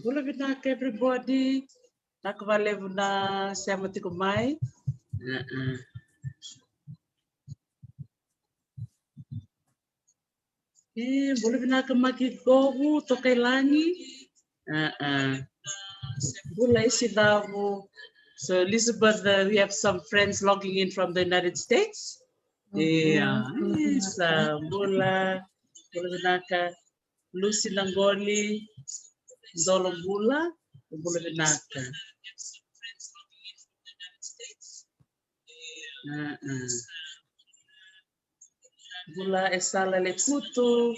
Bula Vinaka, everybody. Vakalevu na siamo taqomaki. Bula Vinaka makigovu tokailangi. Bula isidavu. So Elizabeth, we have some friends logging in from the United States. Yeah, yes, Bula Vinaka, Lucy Langoli, Zolo Bula Vinaka. Bula esala lekutu,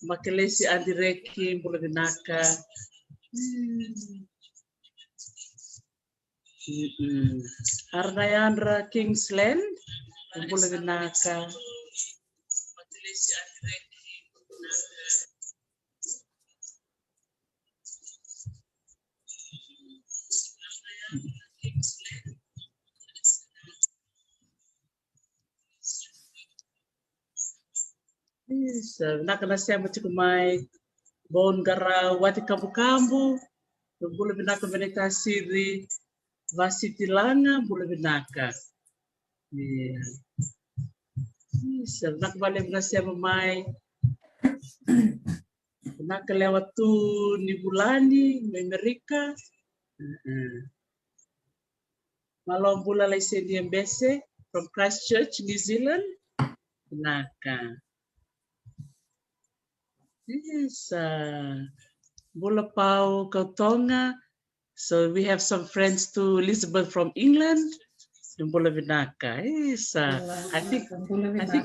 makelesi adireki Bula Vinaka. Arnayandra Kingsland, Bula Vinaka. Yes, Vinaka siamo taqomaki, bon gara wati kambu-kambu, Bula Vinaka veneta siri, vasitilanga Bula Vinaka. Yeah. Yes, Vinaka valeu na siamo mai. Vinaka lewat tu ni bulani, Amerika. Malom Bula Laiseni Mbese from Christchurch, New Zealand. Vinaka. Yes, Bula Pau Kautonga. So we have some friends to Elizabeth from England. Bula Vinaka. Yes, I think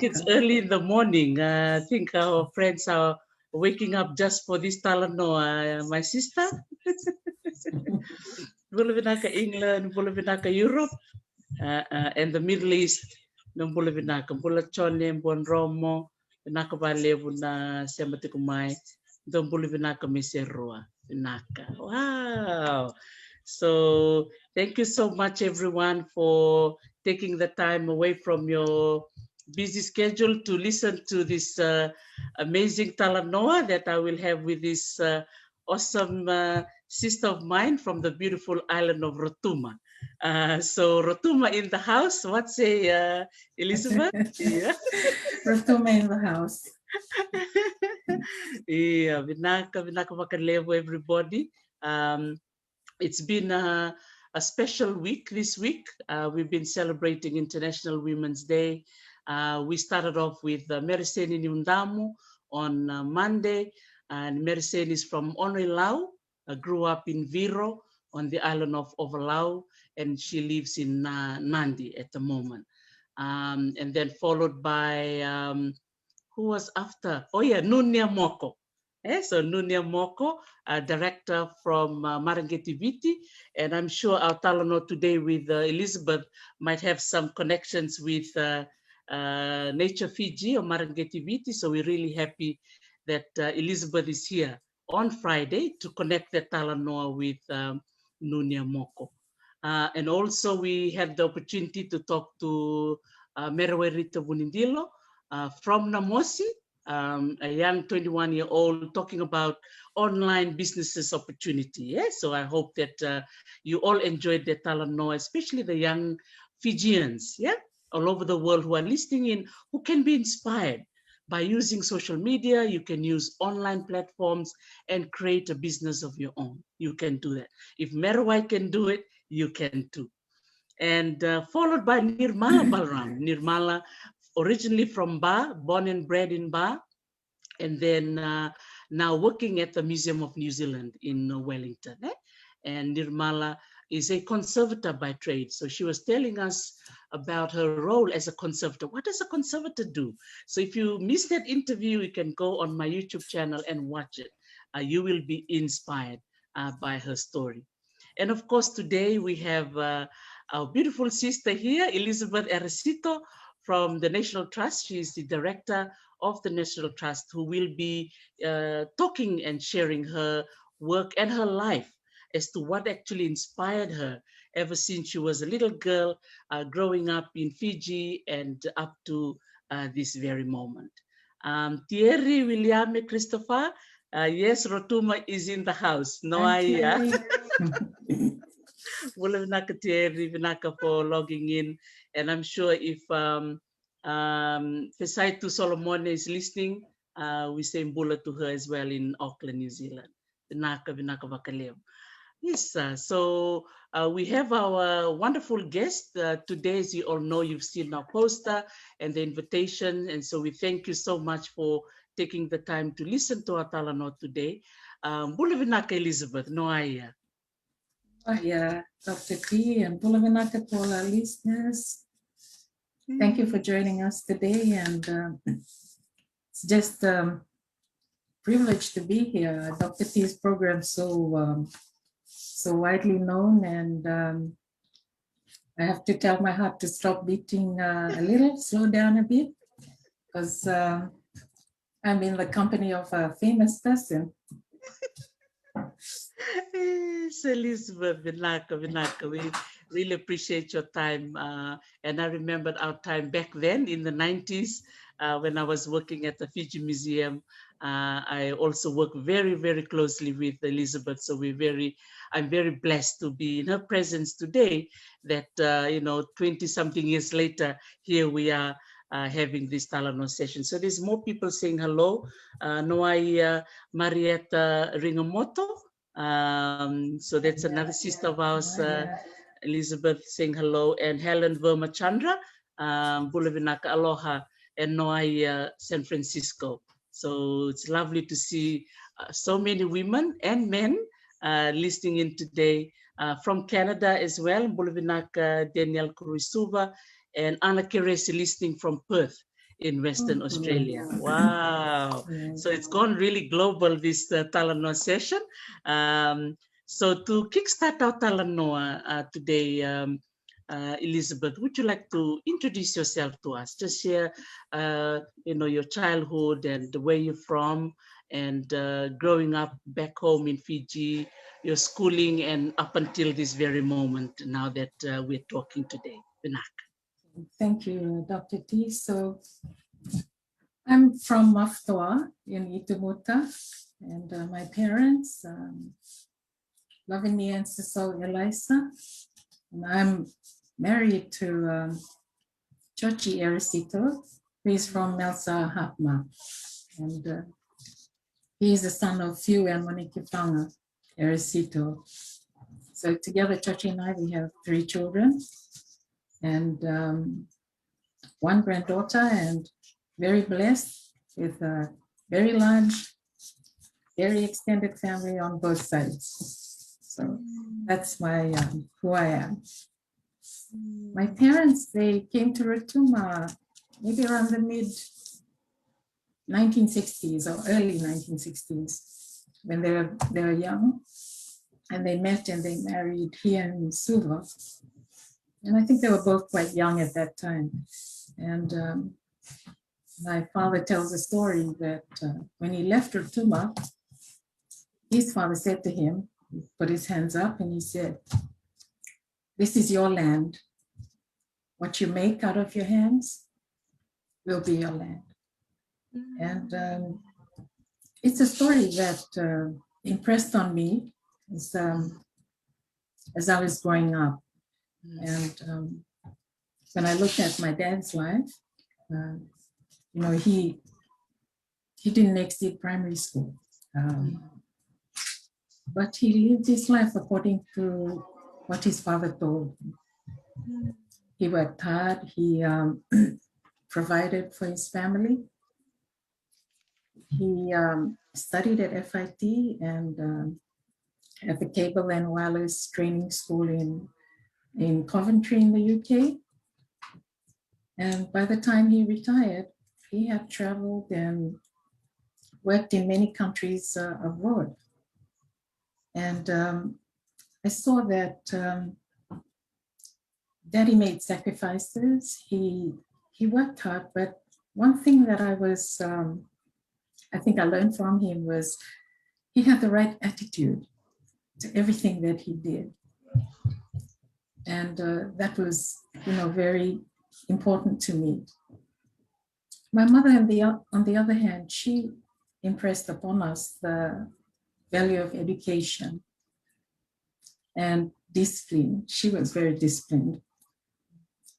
it's early in the morning. I think our friends are waking up just for this Talanoa, my sister. Bula Vinaka England, Bula Vinaka Europe, and the Middle East. Bula Vinaka, Bula Chone, Bon Romo, Vinaka Valevu na siamo taqomaki, Bula Vinaka Miserua, Vinaka. Wow. So thank you so much, everyone, for taking the time away from your busy schedule to listen to this amazing Talanoa that I will have with this awesome sister of mine from the beautiful island of Rotuma. So Rotuma in the house. What say, Elizabeth? Yeah. Rotuma in the house. Yeah, Vinaka vakalevu, everybody. It's been a special week this week. We've been celebrating International Women's Day. We started off with Meriseni Niundamu on Monday. And Meriseni is from Onoilau, grew up in Viro on the island of Ovalau, and she lives in Nandi at the moment. And then followed by, who was after? Oh yeah, Nunia Moko. So Nunia Moko, a director from Marangeti Viti, and I'm sure our Talanoa today with Elizabeth might have some connections with Nature Fiji or Marangeti Viti. So we're really happy that Elizabeth is here on Friday to connect the Talanoa with Nunia Moko. And also we had the opportunity to talk to Merewerita Vunindilo from Namosi, a young 21-year-old talking about online businesses opportunity. Yeah? So I hope that you all enjoyed the Talanoa, especially the young Fijians, yeah, all over the world who are listening in, who can be inspired by using social media. You can use online platforms and create a business of your own. You can do that. If Merawai can do it, you can too. And followed by Nirmala Balram. Nirmala, originally from Ba, born and bred in Ba, and then now working at the Museum of New Zealand in Wellington. And Nirmala is a conservator by trade. So she was telling us about her role as a conservator. What does a conservator do? So if you missed that interview, you can go on my YouTube channel and watch it. You will be inspired by her story. And of course, today we have our beautiful sister here, Elizabeth Erasito from the National Trust. She is the director of the National Trust, who will be talking and sharing her work, and her life as to what actually inspired her ever since she was a little girl growing up in Fiji and up to this very moment. Thierry, William, Christopher, yes, Rotuma is in the house. No, Wala Vinaka Thierry, Vinaka for logging in. And I'm sure if Fesaitu Solomon is listening, we say bula to her as well in Auckland, New Zealand. Vinaka, Vinaka vakalevu. Yes, so we have our wonderful guest today. As you all know, you've seen our poster and the invitation. And so we thank you so much for taking the time to listen to our talanoa today. Bula Vinaka Elizabeth, no aya. Yeah, Dr. T and bula vinaka to all our listeners. Thank you for joining us today. And it's just a privilege to be here. Dr. T's program so widely known, and I have to tell my heart to stop beating a little, slow down a bit, because I'm in the company of a famous person. Yes, Elizabeth, Vinaka, we really appreciate your time. And I remembered our time back then in the 90s when I was working at the Fiji Museum. I also work very, very closely with Elizabeth. So I'm very blessed to be in her presence today that, 20 something years later, here we are having this talanoa session. So there's more people saying hello. Noai Marietta Ringamoto. So that's another sister of ours, Elizabeth saying hello, and Helen Verma Chandra, Bula Vinaka Aloha, and Noai San Francisco. So it's lovely to see so many women and men listening in today from Canada as well, Bula Vinaka Daniel Kurisuva, and Anna Keresi listening from Perth in Western Australia. Wow. So it's gone really global, this talanoa session. So to kickstart our talanoa today, Elizabeth, would you like to introduce yourself to us? Just share, your childhood and where you're from, and growing up back home in Fiji, your schooling, and up until this very moment now that we're talking today. Vinaka. Thank you, Dr. T. So I'm from Maftoa in Itumuta, and my parents, loving me ancestor Elisa, and I'm married to Chochi Erasito, who is from Melsa Hapma, and he is the son of Fiu and Monikipanga Erasito. So together, Chochi and I, we have 3 children, and 1 granddaughter, and very blessed with a very large, very extended family on both sides. So that's my who I am. My parents, they came to Rotuma maybe around the mid 1960s or early 1960s when they were young, and they met and they married here in Suva. And I think they were both quite young at that time. And my father tells a story that when he left Rotuma, his father said to him, he put his hands up and he said, "This is your land. What you make out of your hands will be your land." And it's a story that impressed on me as I was growing up. And when I looked at my dad's life, he didn't exceed primary school, but he lived his life according to what his father told him. He worked hard. He provided for his family. He studied at FIT and at the Cable and Wireless Training School in Coventry in the UK. And by the time he retired, he had traveled and worked in many countries abroad. And I saw that Daddy made sacrifices. He worked hard, but one thing that I think I learned from him was he had the right attitude to everything that he did. And that was, very important to me. My mother, on the other hand, she impressed upon us the value of education and discipline. She was very disciplined.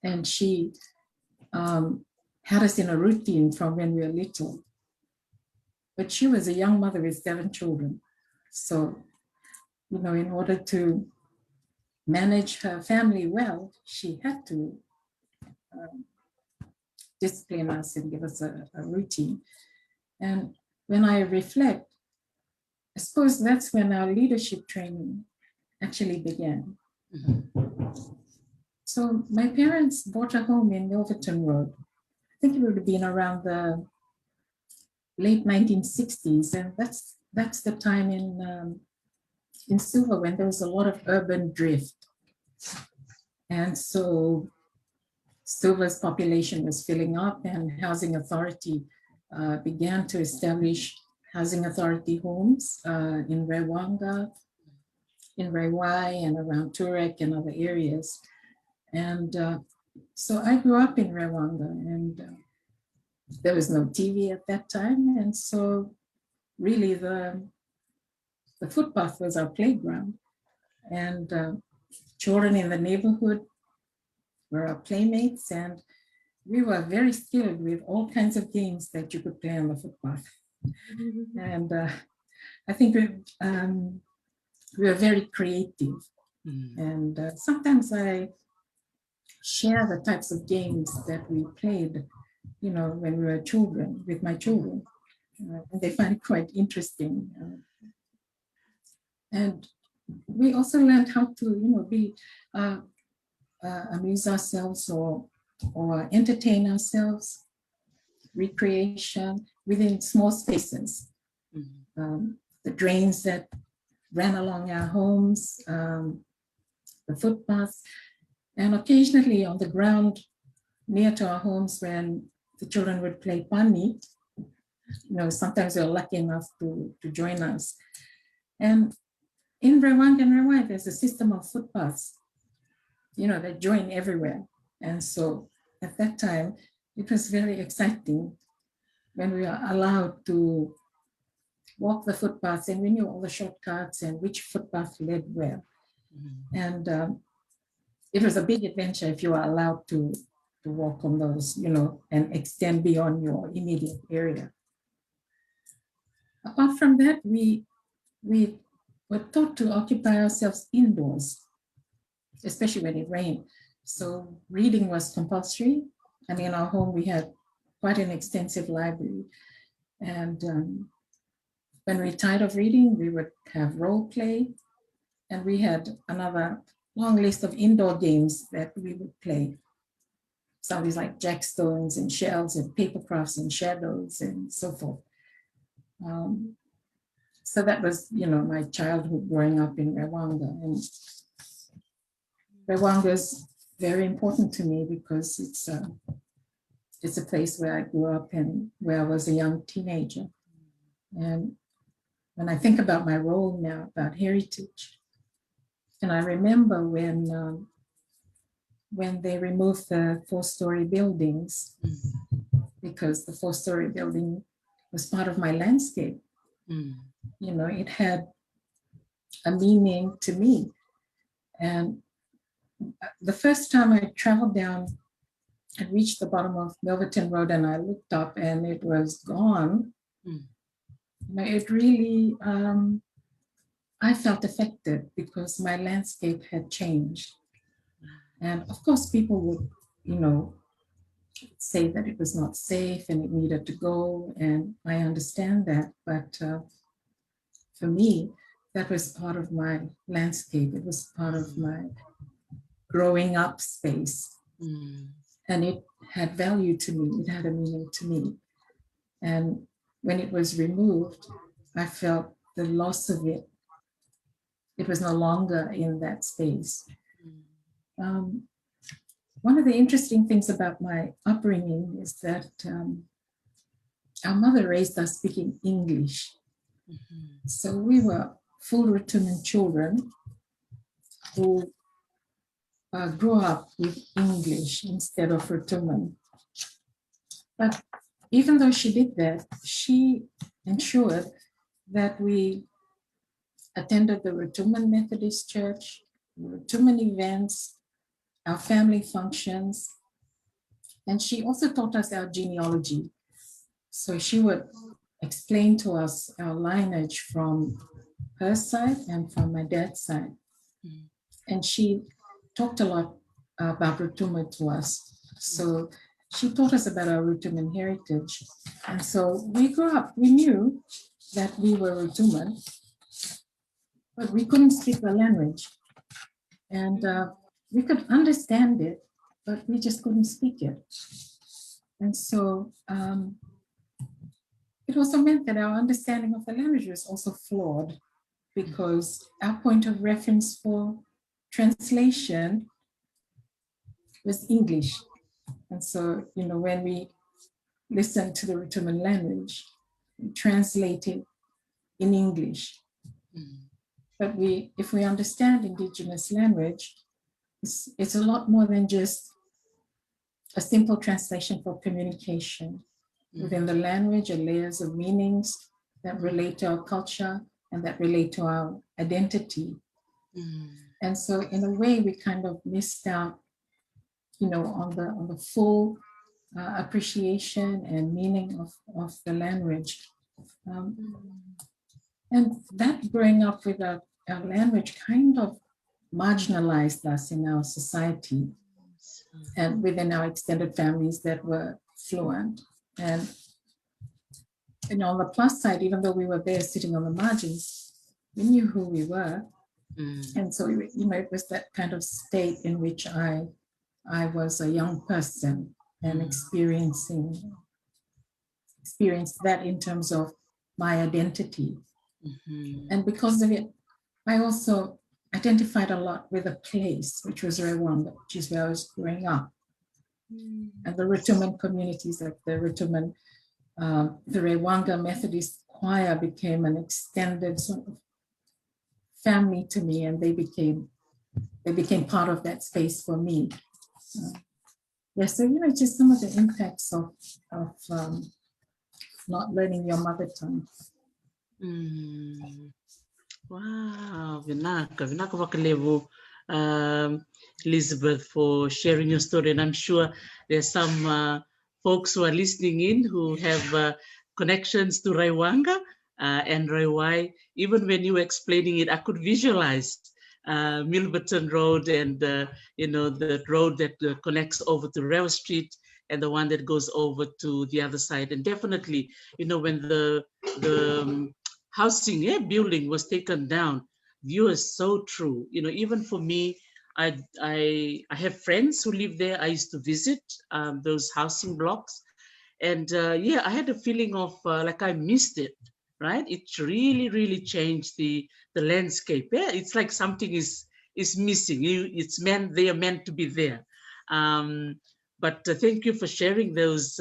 And she had us in a routine from when we were little. But she was a young mother with 7 children. So, in order to manage her family well, she had to discipline us and give us a routine. And when I reflect, I suppose that's when our leadership training actually began. So my parents bought a home in Milverton Road. I think it would have been around the late 1960s, and that's the time in Suva when there was a lot of urban drift. And so Suva's population was filling up, and Housing Authority began to establish Housing Authority homes in Rewanga, in Rewai, and around Turek and other areas. And so I grew up in Rewanga, and there was no TV at that time. And so really the footpath was our playground. And children in the neighborhood were our playmates, and we were very skilled with all kinds of games that you could play on the footpath. And I think we were very creative. And sometimes I share the types of games that we played, when we were children, with my children. And they find it quite interesting. And we also learned how to, be amuse ourselves or entertain ourselves, recreation within small spaces. The drains that ran along our homes, the footpaths, and occasionally on the ground near to our homes when the children would play pani. Sometimes they were lucky enough to join us. And in Rewang and Rewai, there's a system of footpaths, that join everywhere. And so at that time, it was very exciting when we were allowed to walk the footpaths, and we knew all the shortcuts and which footpath led where. And it was a big adventure if you were allowed to walk on those, and extend beyond your immediate area. Apart from that, we were taught to occupy ourselves indoors, especially when it rained. So reading was compulsory. And in our home, we had quite an extensive library. And when we were tired of reading, we would have role play. And we had another long list of indoor games that we would play. Some of these like jackstones and shells and paper crafts and shadows and so forth. So that was, my childhood growing up in Rewanga. And Rewanga is very important to me because it's a place where I grew up and where I was a young teenager. And when I think about my role now, about heritage, and I remember when they removed the 4-story buildings, because the 4-story building was part of my landscape. It had a meaning to me. And the first time I traveled down and reached the bottom of Milverton Road and I looked up and it was gone, it really, I felt affected because my landscape had changed. And of course, people would, say that it was not safe and it needed to go. And I understand that. But for me, that was part of my landscape. It was part of my growing up space. And it had value to me. It had a meaning to me. And when it was removed, I felt the loss of it. It was no longer in that space. One of the interesting things about my upbringing is that our mother raised us speaking English. So we were full Rotuman children who grew up with English instead of Rotuman. But even though she did that, she ensured that we attended the Rotuman Methodist Church, Rotuman events, our family functions, and she also taught us our genealogy. So she would explain to us our lineage from her side and from my dad's side. And she talked a lot about Rotuma to us. So she taught us about our Rotuman heritage. And so we grew up, we knew that we were Rotuman, but we couldn't speak the language. And we could understand it, but we just couldn't speak it. And so it also meant that our understanding of the language was also flawed, because our point of reference for translation was English. And so, when we listened to the Rotuman language, we translated in English. But if we understand Indigenous language, it's a lot more than just a simple translation for communication. Within the language are layers of meanings that relate to our culture and that relate to our identity. And so in a way, we kind of missed out, on the full appreciation and meaning of the language. And that growing up with our language kind of marginalized us in our society and within our extended families that were fluent. And on the plus side, even though we were there sitting on the margins, we knew who we were. And so, it was that kind of state in which I was a young person and experienced that in terms of my identity. And because of it, I also identified a lot with a place, which was Rwanda, which is where I was growing up. And the Rotuman communities, like the Rotuman, the Rwanda Methodist Choir became an extended sort of family to me, and they became part of that space for me. So just some of the impacts of not learning your mother tongue. Wow, Vinaka vakalevu, Elizabeth, for sharing your story. And I'm sure there's some folks who are listening in who have connections to Raiwanga and Raiwai. Even when you were explaining it, I could visualize Milverton Road and the road that connects over to Rail Street and the one that goes over to the other side. And definitely, when the housing building was taken down, view is so true. Even for me, I have friends who live there. I used to visit those housing blocks, and I had a feeling of like I missed it. Right? It really, really changed the landscape. Yeah, it's like something is missing. They are meant to be there. But thank you for sharing those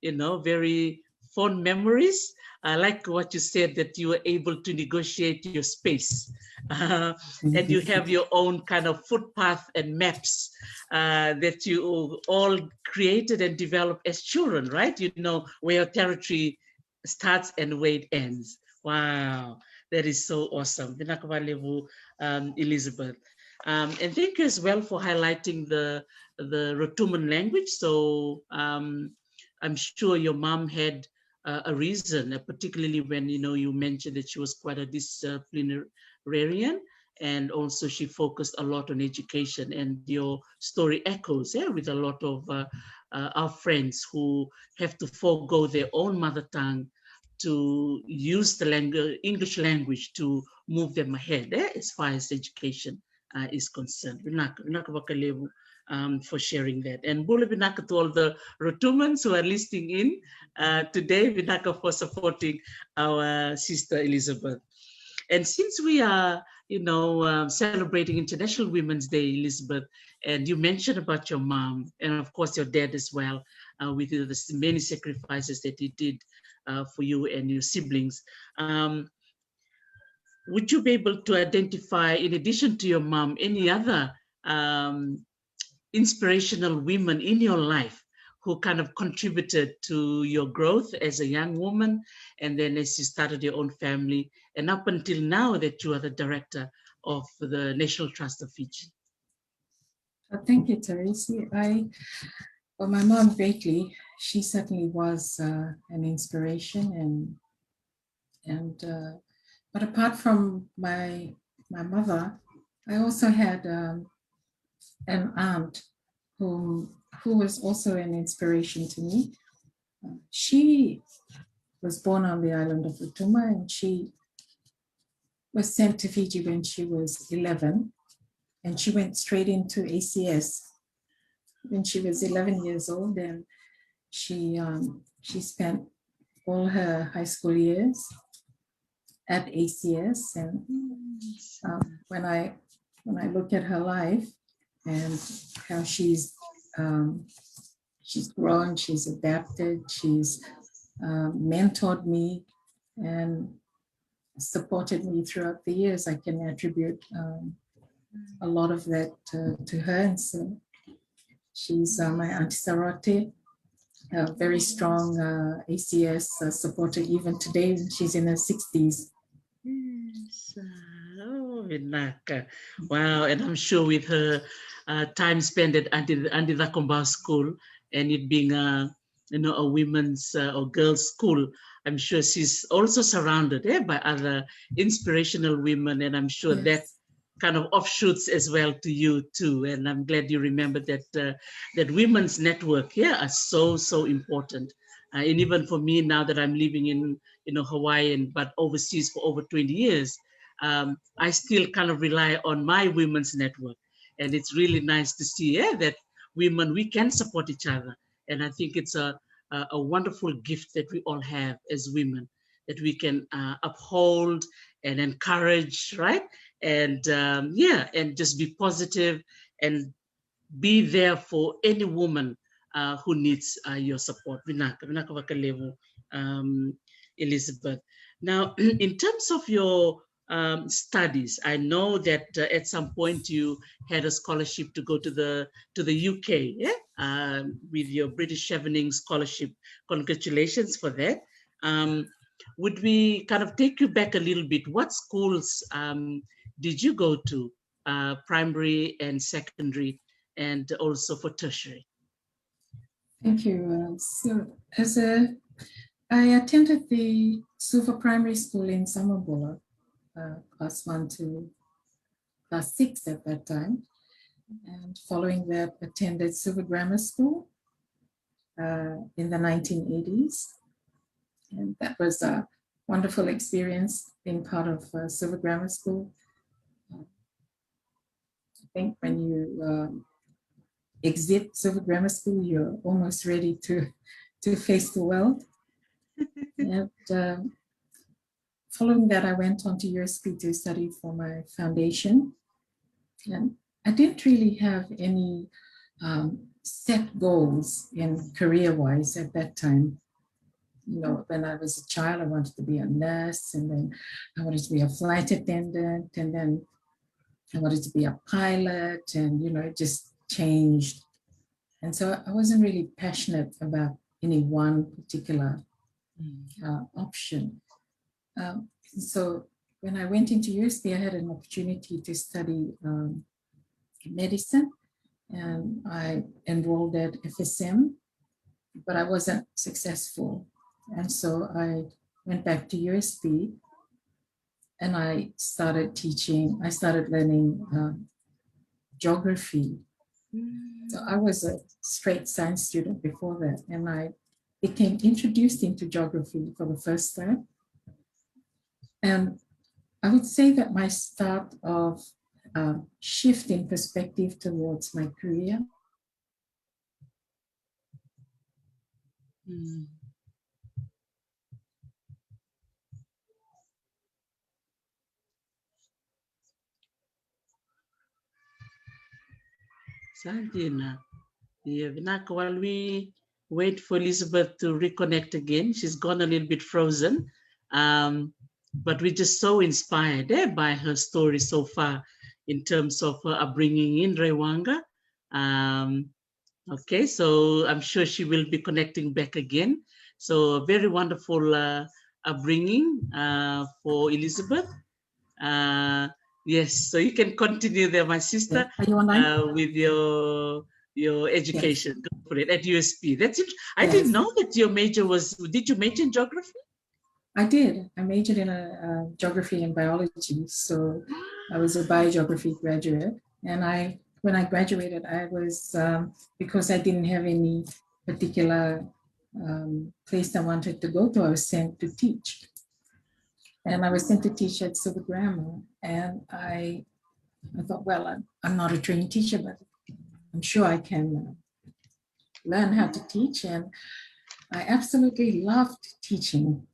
very fond memories. I like what you said, that you were able to negotiate your space and you have your own kind of footpath and maps that you all created and developed as children, right? Where your territory starts and where it ends. Wow, that is so awesome. Vinaka vakalevu, Elizabeth. And thank you as well for highlighting the Rotuman language. So I'm sure your mom had a reason, particularly when you mentioned that she was quite a disciplinarian, and also she focused a lot on education. And your story echoes with a lot of our friends who have to forego their own mother tongue to use the English language to move them ahead as far as education is concerned. Vinaka vakalevu, for sharing that. And bula Vinaka to all the Rotumans who are listening in today. Vinaka for supporting our sister Elizabeth. And since we are, celebrating International Women's Day, Elizabeth, and you mentioned about your mom and of course your dad as well, with the many sacrifices that he did for you and your siblings. would you be able to identify, in addition to your mom, any other inspirational women in your life who kind of contributed to your growth as a young woman, and then as you started your own family, and up until now that you are the director of the National Trust of Fiji? Thank you, Teresi. Well, my mom greatly, she certainly was an inspiration, but apart from my mother, I also had an aunt who was also an inspiration to me. She was born on the island of Rotuma, and she was sent to Fiji when she was 11, and she went straight into ACS when she was 11 years old, and she spent all her high school years at ACS. And when I look at her life and how she's grown, she's adapted, she's mentored me and supported me throughout the years, I can attribute a lot of that to her. And so she's my Auntie Sarate, a very strong ACS supporter even today when she's in her 60s. Yes. Oh, Vinaka. Wow, and I'm sure with her time spent at Anti School, and it being a women's or girls' school, I'm sure she's also surrounded by other inspirational women, and I'm sure that kind of offshoots as well to you too. And I'm glad you remember that that women's network are so important. And even for me now that I'm living in Hawaii but overseas for over 20 years, I still kind of rely on my women's network. And it's really nice to see that women, we can support each other. And I think it's a wonderful gift that we all have as women, that we can uphold and encourage, right? And and just be positive and be there for any woman who needs your support. Vinaka vakalevu, Elizabeth. Now, in terms of your studies, I know that at some point you had a scholarship to go to the UK, with your British Chevening scholarship. Congratulations for that. Would we kind of take you back a little bit? What schools did you go to, primary and secondary, and also for tertiary? Thank you. So I attended the Suva Primary School in Samabula, class 1 to class 6 at that time. And following that, attended Suva Grammar School in the 1980s. And that was a wonderful experience being part of Suva Grammar School. I think when you exit Suva Grammar School, you're almost ready to face the world. And following that, I went on to USP to study for my foundation. And I didn't really have any set goals in career-wise at that time. When I was a child, I wanted to be a nurse, and then I wanted to be a flight attendant, and then I wanted to be a pilot, and it just changed. And so I wasn't really passionate about any one particular option. So when I went into USP, I had an opportunity to study medicine, and I enrolled at FSM, but I wasn't successful. And so I went back to USP, and I started teaching. I started learning geography. So I was a straight science student before that, and I became introduced into geography for the first time. And I would say that my start of shift in perspective towards my career Santina. Yeah, Vinaka, while we wait for Elizabeth to reconnect again, she's gone a little bit frozen. but we're just so inspired by her story so far in terms of her upbringing in Rewanga. Okay, so I'm sure she will be connecting back again. So a very wonderful upbringing for Elizabeth. Yes, so you can continue there, my sister, Are you online? with your education. Yes. Go for it at USP. That's it. I Yes. didn't know that your major was. Did you major in geography? I did. I majored in geography and biology, so I was a biogeography graduate. And when I graduated, I was because I didn't have any particular place I wanted to go to. I was sent to teach, and I was sent to teach at Silver Grammar. And I thought, well, I'm not a trained teacher, but I'm sure I can learn how to teach. And I absolutely loved teaching.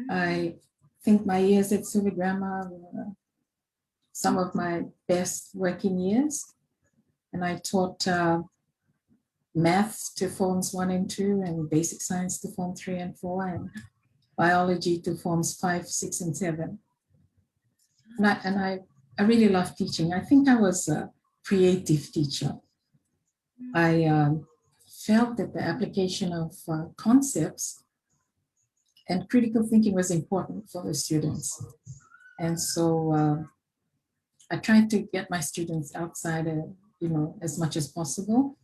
I think my years at Silver Grammar were some of my best working years. And I taught maths to forms 1 and 2, and basic science to form 3 and 4, and biology to forms 5, 6, and 7. And I really love teaching. I think I was a creative teacher. I felt that the application of concepts and critical thinking was important for the students. And so I tried to get my students outside, as much as possible.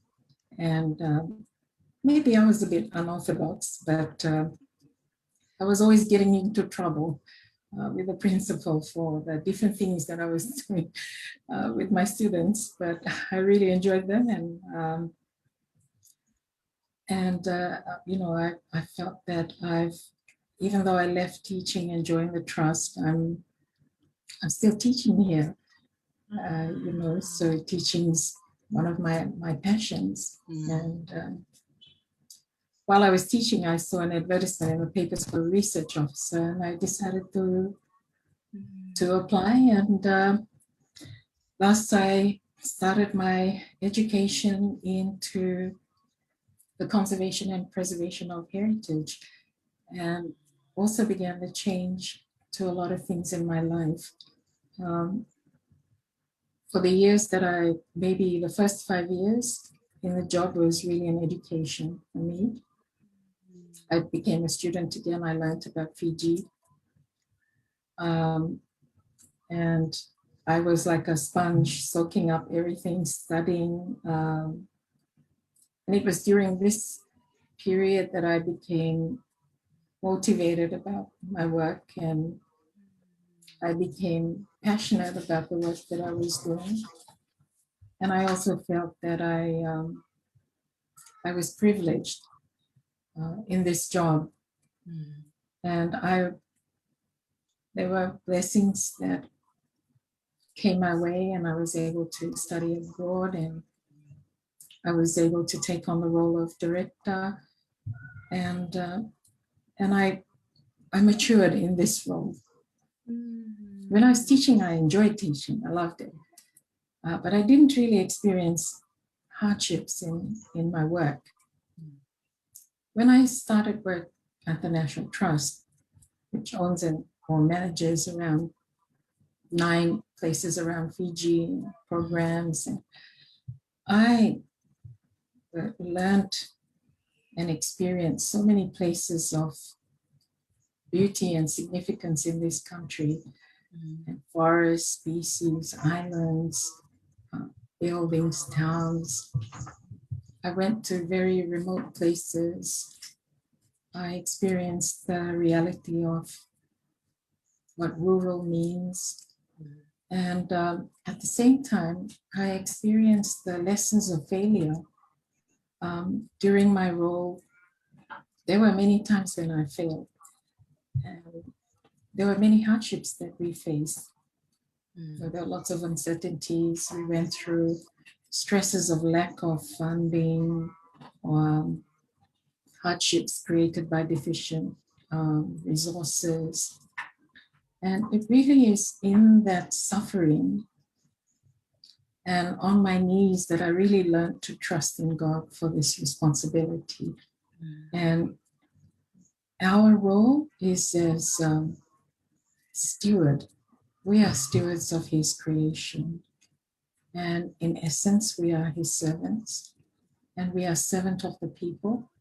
And maybe I was a bit unorthodox, but I was always getting into trouble with the principal for the different things that I was doing with my students. But I really enjoyed them, and I felt that even though I left teaching and joined the trust, I'm still teaching here. So teaching's one of my passions. And while I was teaching, I saw an advertisement in the papers for a research officer, and I decided to apply. And last I started my education into the conservation and preservation of heritage, and also began the change to a lot of things in my life. For the years that maybe the first 5 years in the job was really an education for me. I became a student again. I learned about Fiji. And I was like a sponge, soaking up everything, studying. And it was during this period that I became motivated about my work, and I became passionate about the work that I was doing. And I also felt that I was privileged in this job. And there were blessings that came my way, and I was able to study abroad, and I was able to take on the role of director, and I matured in this role. When I was teaching, I enjoyed teaching. I loved it. But I didn't really experience hardships in my work. When I started work at the National Trust, which owns or manages around 9 places around Fiji, programs, and I learned and experienced so many places of beauty and significance in this country, and forests, species, islands, buildings, towns. I went to very remote places. I experienced the reality of what rural means. And at the same time, I experienced the lessons of failure. During my role, there were many times when I failed. And there were many hardships that we faced. There were lots of uncertainties. We went through stresses of lack of funding, hardships created by deficient resources. And it really is in that suffering and on my knees that I really learned to trust in God for this responsibility. And our role is as steward. We are stewards of his creation. And in essence, we are his servants. And we are servants of the people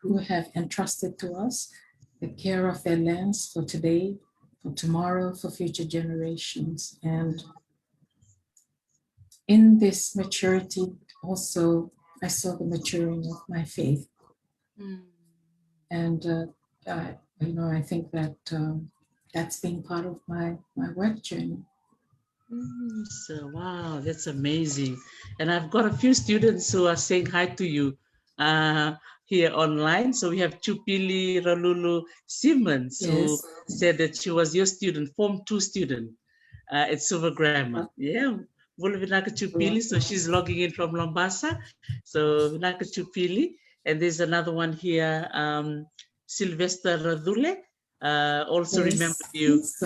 who have entrusted to us the care of their lands for today, for tomorrow, for future generations. And in this maturity, also, I saw the maturing of my faith. And, I think that that's been part of my work journey. So, wow, that's amazing. And I've got a few students who are saying hi to you here online. So we have Chupili Ralulu Simmons, who said that she was your student, Form 2 student at Silver Grammar. Yeah, Vinaka Chupili. So she's logging in from Lombasa. So Vinaka Chupili. And there's another one here, Sylvester Radule. Also remember you as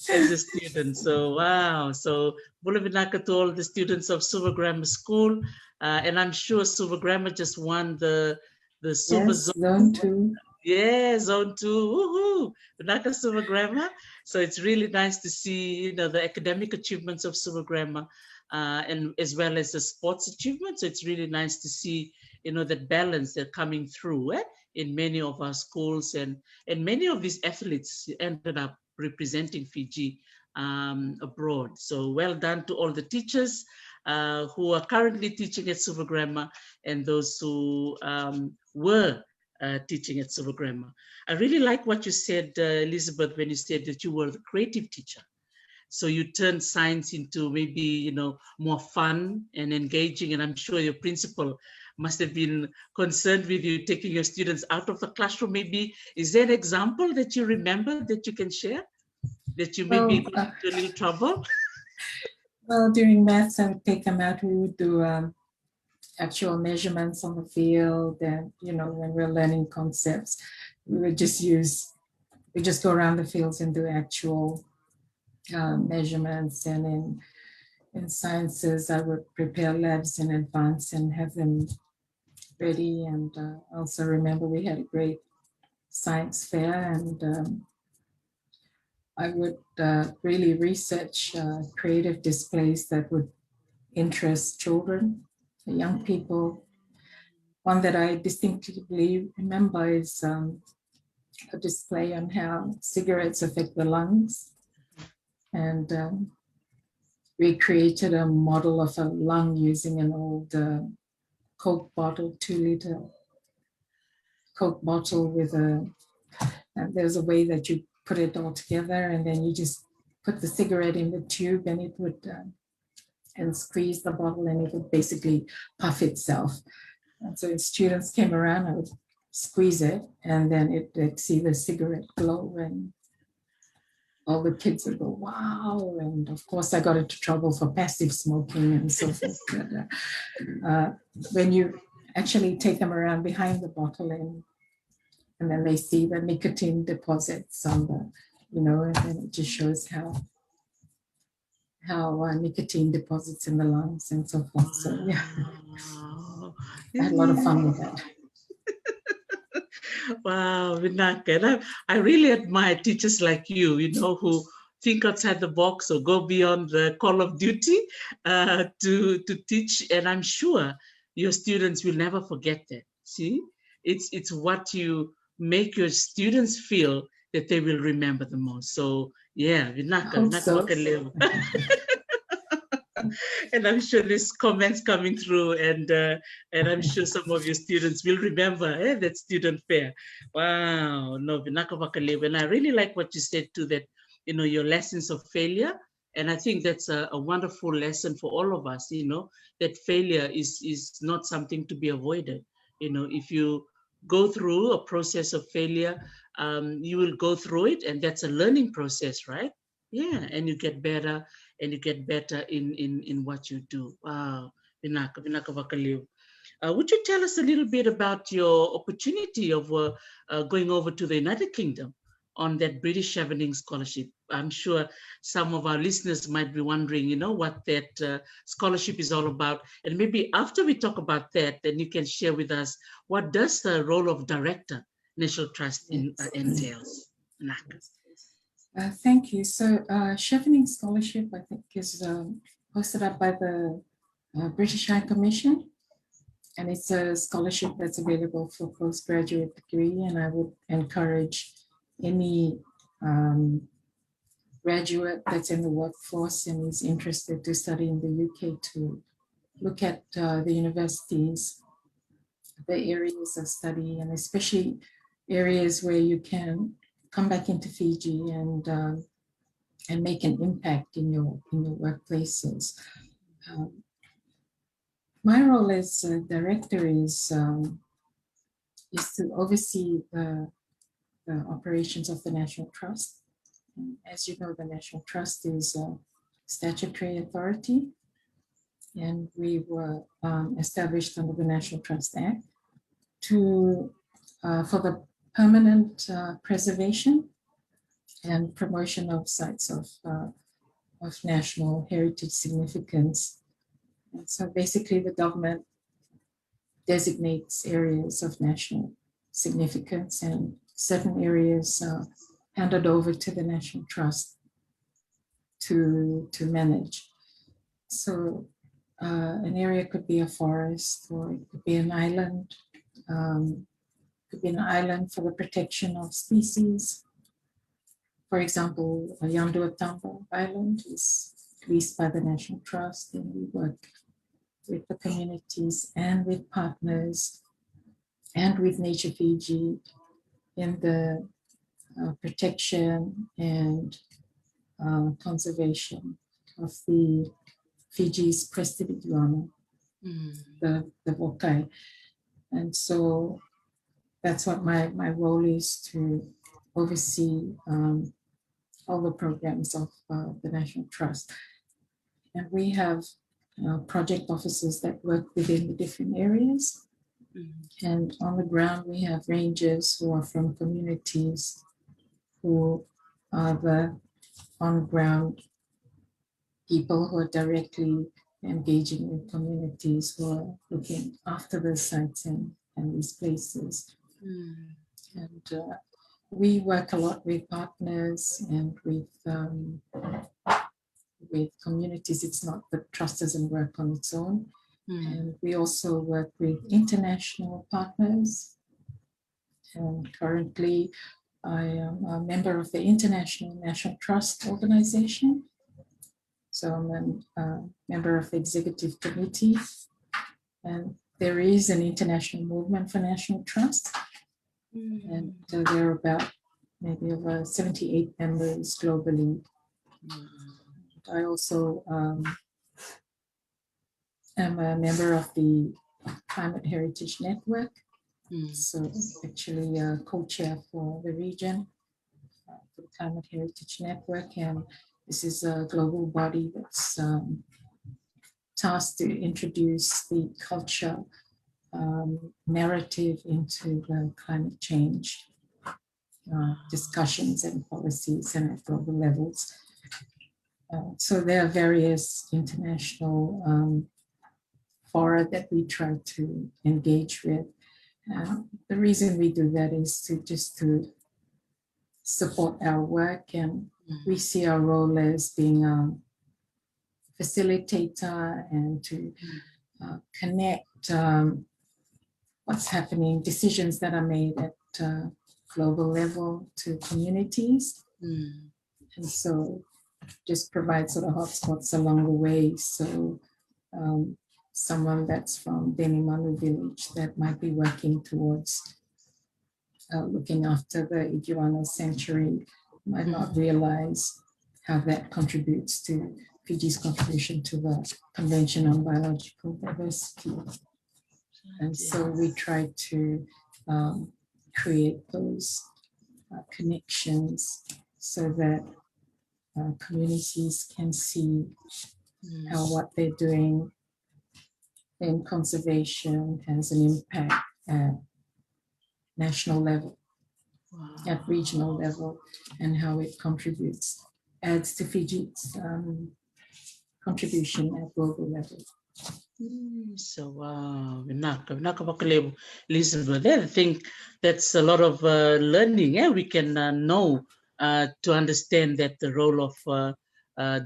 a student. So wow. So Bula Vinaka to all the students of Silver Grammar School. And I'm sure Silver Grammar just won the Silver Zone 2. Yeah, Zone 2. Woohoo! Vinaka Silver Grammar. So it's really nice to see, the academic achievements of Silver Grammar and as well as the sports achievements. So it's really nice to see, that balance that's coming through in many of our schools, and many of these athletes ended up representing Fiji abroad. So well done to all the teachers who are currently teaching at Silver Grammar and those who were teaching at Silver Grammar. I really like what you said, Elizabeth, when you said that you were the creative teacher. So you turned science into maybe, more fun and engaging. And I'm sure your principal must have been concerned with you taking your students out of the classroom. Maybe, is there an example that you remember that you can share? That you maybe got into a little trouble? Well, during maths, I would take them out. We would do actual measurements on the field. And, when we're learning concepts, we would just go around the fields and do actual measurements. And in sciences, I would prepare labs in advance and have them ready. And also remember we had a great science fair, and I would really research creative displays that would interest children, young people. One that I distinctly remember is a display on how cigarettes affect the lungs. And we created a model of a lung using an old Coke bottle, 2-liter Coke bottle and there's a way that you put it all together, and then you just put the cigarette in the tube and it would, and squeeze the bottle and it would basically puff itself. And so if students came around, I would squeeze it and then they'd see the cigarette glow, and all the kids would go, wow. And of course I got into trouble for passive smoking and so forth. But when you actually take them around behind the bottle and then they see the nicotine deposits on the, and then it just shows how nicotine deposits in the lungs and so forth. So yeah, I had a lot of fun with that. Wow, Vinaka. And I really admire teachers like you, who think outside the box or go beyond the call of duty to teach. And I'm sure your students will never forget that. See, it's what you make your students feel that they will remember the most. So yeah, Vinaka, vakalevu. And I'm sure there's comments coming through, and I'm sure some of your students will remember that student fair. Wow, no, Vinaka vakalevu. And I really like what you said too, that your lessons of failure. And I think that's a wonderful lesson for all of us, that failure is not something to be avoided. If you go through a process of failure, you will go through it, and that's a learning process, right? Yeah, and you get better, and you get better in what you do. Wow, Vinaka vakalevu. Would you tell us a little bit about your opportunity of going over to the United Kingdom on that British Chevening scholarship? I'm sure some of our listeners might be wondering, what that scholarship is all about. And maybe after we talk about that, then you can share with us, what does the role of director National Trust entails. Vinaka. Thank you. So Chevening Scholarship, I think, is hosted up by the British High Commission. And it's a scholarship that's available for postgraduate degree. And I would encourage any graduate that's in the workforce and is interested to study in the UK to look at the universities, the areas of study, and especially areas where you can come back into Fiji and make an impact in your workplaces. My role as a director is to oversee the operations of the National Trust. And as you know, the National Trust is a statutory authority, and we were established under the National Trust Act to for the permanent preservation and promotion of sites of national heritage significance. And so basically the government designates areas of national significance, and certain areas handed over to the National Trust to manage. So an area could be a forest, or it could be an island. Could be an island for the protection of species. For example, Yanduatamba Island is leased by the National Trust, and we work with the communities and with partners and with Nature Fiji in the protection and conservation of the Fiji's crested iguana, the vaka. And so that's what my role is, to oversee all the programs of the National Trust. And we have project officers that work within the different areas. And on the ground, we have rangers who are from communities, who are the on-ground people who are directly engaging with communities, who are looking after the sites and these places. And we work a lot with partners and with communities. It's not, the trust doesn't work on its own. And we also work with international partners. And currently, I am a member of the International National Trust Organization. So I'm a member of the executive committee. And there is an international movement for national trust. And there are about maybe over 78 members globally. I also am a member of the Climate Heritage Network. So actually a co-chair for the region, for the Climate Heritage Network. And this is a global body that's tasked to introduce the culture narrative into the climate change discussions and policies and at global levels. So there are various international fora that we try to engage with. The reason we do that is to support our work, and we see our role as being a facilitator and to connect what's happening, decisions that are made at global level to communities. And so just provide sort of hotspots along the way. So someone that's from Benimalu village that might be working towards looking after the iguana sanctuary might not realize how that contributes to Fiji's contribution to the Convention on Biological Diversity. And so we try to create those connections so that communities can see how what they're doing in conservation has an impact at national level, at regional level, and how it contributes, adds to Fiji's contribution at global level. So wow, Vinaka vakalevu, Elizabeth. I think that's a lot of learning. Yeah, we can know to understand that the role of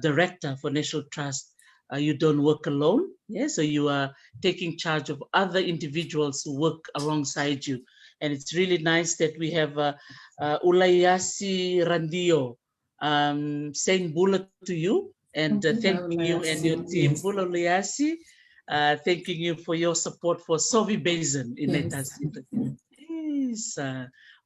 director for National Trust, you don't work alone. Yeah, so you are taking charge of other individuals who work alongside you, and it's really nice that we have Ulayasi Randio saying bula to you and thanking you and your team. Yes. Bula Ulayasi. Thanking you for your support for Sovi Basin in Yes. Netasita. Yes.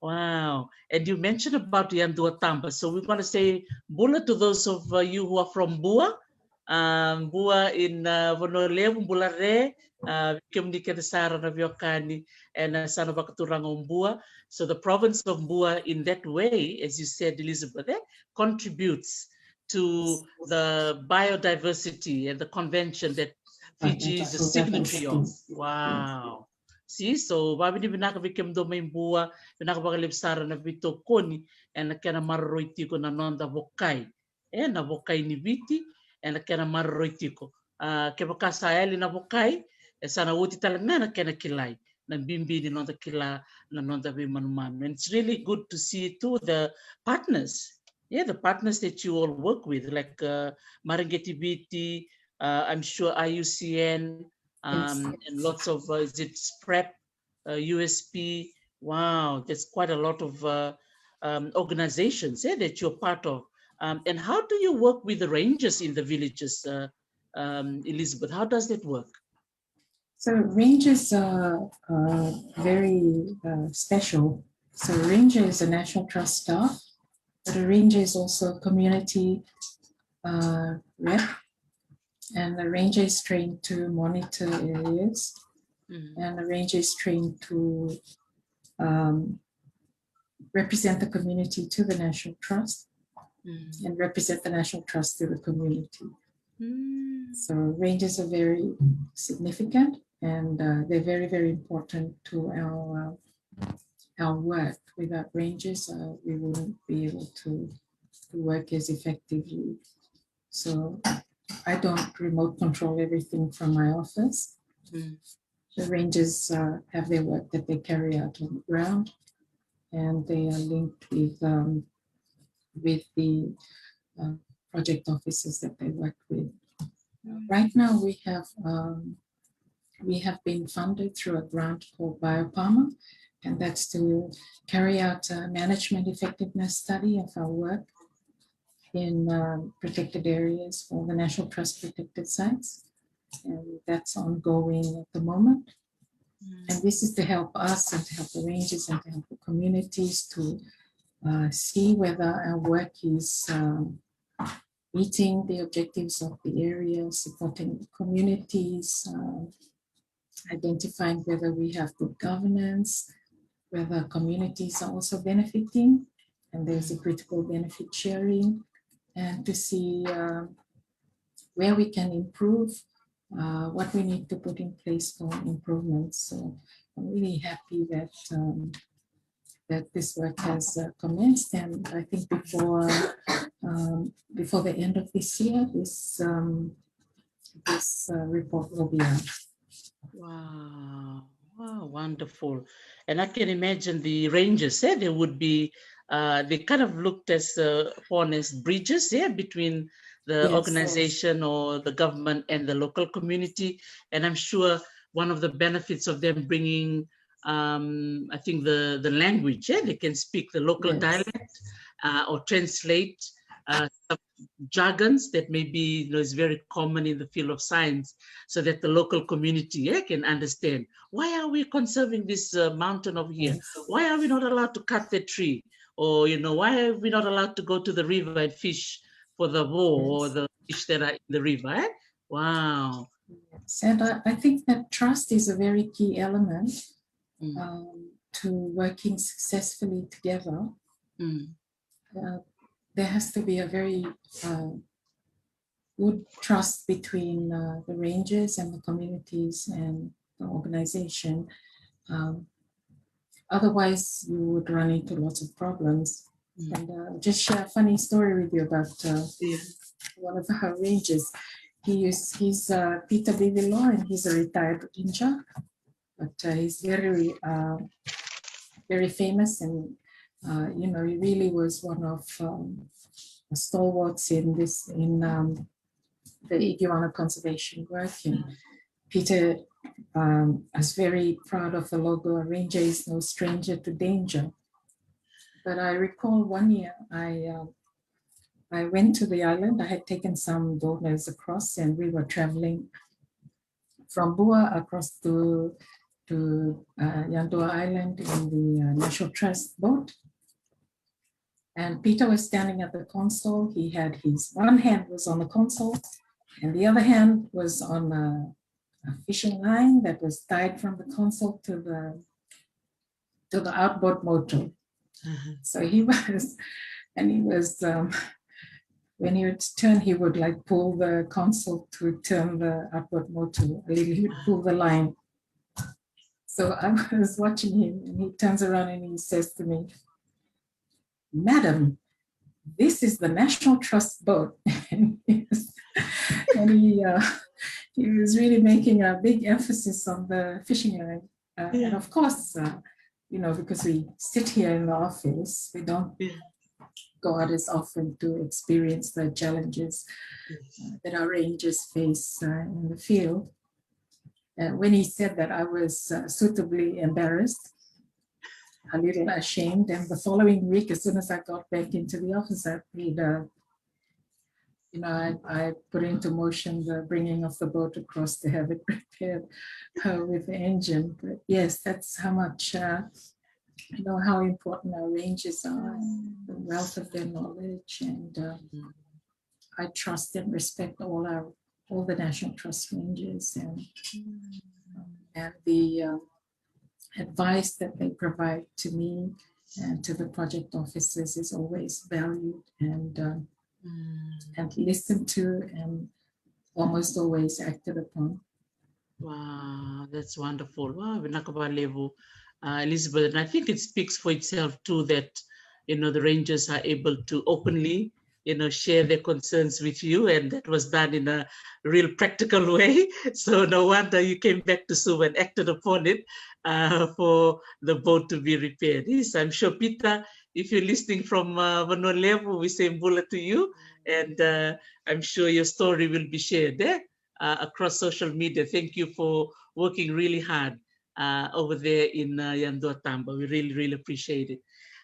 Wow. And you mentioned about Yandua Tamba. So we want to say Bula to those of you who are from Bua. Bua in Vonolevu, Bula Re, Kemnika the Sara of Yokani, and Sana Bakaturang Bua. So the province of Bua, in that way, as you said, Elizabeth, contributes to the biodiversity and the convention that Fiji is a signatory of. Wow. See, so babi ni binaka bikem do may bua, binaka bakalip sara na bito koni, and na kena marroiti ko na nonda vokai. Na vokai ni Viti, and na kena marroiti ko. Keba kasayali na vokai, sana uti talangna na kena kilai. Na bimbi ni nonda kila, na nonda bi manumanu. And it's really good to see too the partners. Yeah, the partners that you all work with, like Marangeti Viti, I'm sure IUCN, and lots of, is it SPREP, USP? Wow, there's quite a lot of organizations that you're part of. And how do you work with the rangers in the villages, Elizabeth? How does that work? So rangers are very special. So ranger is a National Trust staff, but a ranger is also a community rep, and the ranger is trained to monitor areas, and the ranger is trained to represent the community to the National Trust and represent the National Trust to the community. So rangers are very significant, and they're very, very important to our work. Without rangers, we wouldn't be able to work as effectively. So I don't remote control everything from my office. The rangers have their work that they carry out on the ground, and they are linked with the project officers that they work with. Right now, we have been funded through a grant called Biopharma, and that's to carry out a management effectiveness study of our work in protected areas for the National Trust protected sites. And that's ongoing at the moment. And this is to help us and to help the rangers and to help the communities to see whether our work is meeting the objectives of the area, supporting the communities, identifying whether we have good governance, whether communities are also benefiting, and there's a critical benefit sharing, and to see where we can improve, what we need to put in place for improvements. So I'm really happy that that this work has commenced, and I think before the end of this year, this report will be out. Wow. Wow, wonderful. And I can imagine the rangers said they would be, they kind of looked as upon as bridges between the organization or the government and the local community. And I'm sure one of the benefits of them bringing, I think the language, they can speak the local dialect or translate some jargons that maybe is very common in the field of science, so that the local community can understand, why are we conserving this mountain over here? Why are we not allowed to cut the tree? Or, why are we not allowed to go to the river and fish for the boar or the fish that are in the river? Wow. Yes. And I think that trust is a very key element to working successfully together. There has to be a very good trust between the rangers and the communities and the organization. Otherwise, you would run into lots of problems. And just share a funny story with you about one of our rangers. he's Peter Bivilo, and he's a retired ranger, but he's very famous, and you know, he really was one of the stalwarts in the iguana conservation work. And Peter is very proud of the logo, "A ranger is no stranger to danger." But I recall one year I went to the island. I had taken some donors across, and we were traveling from Bua across to Yandua Island in the National Trust boat. And Peter was standing at the console. He had one hand was on the console, and the other hand was on a fishing line that was tied from the console to the outboard motor. So he was, when he would turn, he would like pull the console to turn the outboard motor. He would pull the line. So I was watching him, and he turns around and he says to me, "Madam, this is the National Trust boat." And he was really making a big emphasis on the fishing line. And of course, you know, because we sit here in the office, we don't go out as often to experience the challenges that our rangers face in the field. When he said that, I was suitably embarrassed, a little ashamed. And the following week, as soon as I got back into the office, I put into motion the bringing of the boat across to have it repaired with the engine. But yes, that's how much, you know, how important our rangers are, the wealth of their knowledge. And I trust and respect all the National Trust rangers, and the advice that they provide to me and to the project officers is always valued and listened to, and almost always acted upon. Wow, that's wonderful. Wow, Vinaka, Elizabeth, and I think it speaks for itself too that, you know, the rangers are able to openly, you know, share their concerns with you, and that was done in a real practical way. So no wonder you came back to Sub and acted upon it for the boat to be repaired. Yes, I'm sure, Peter, if you're listening from Vanua, we say bula to you, and I'm sure your story will be shared there across social media. Thank you for working really hard over there in Yandua Tamba. We really, really appreciate it.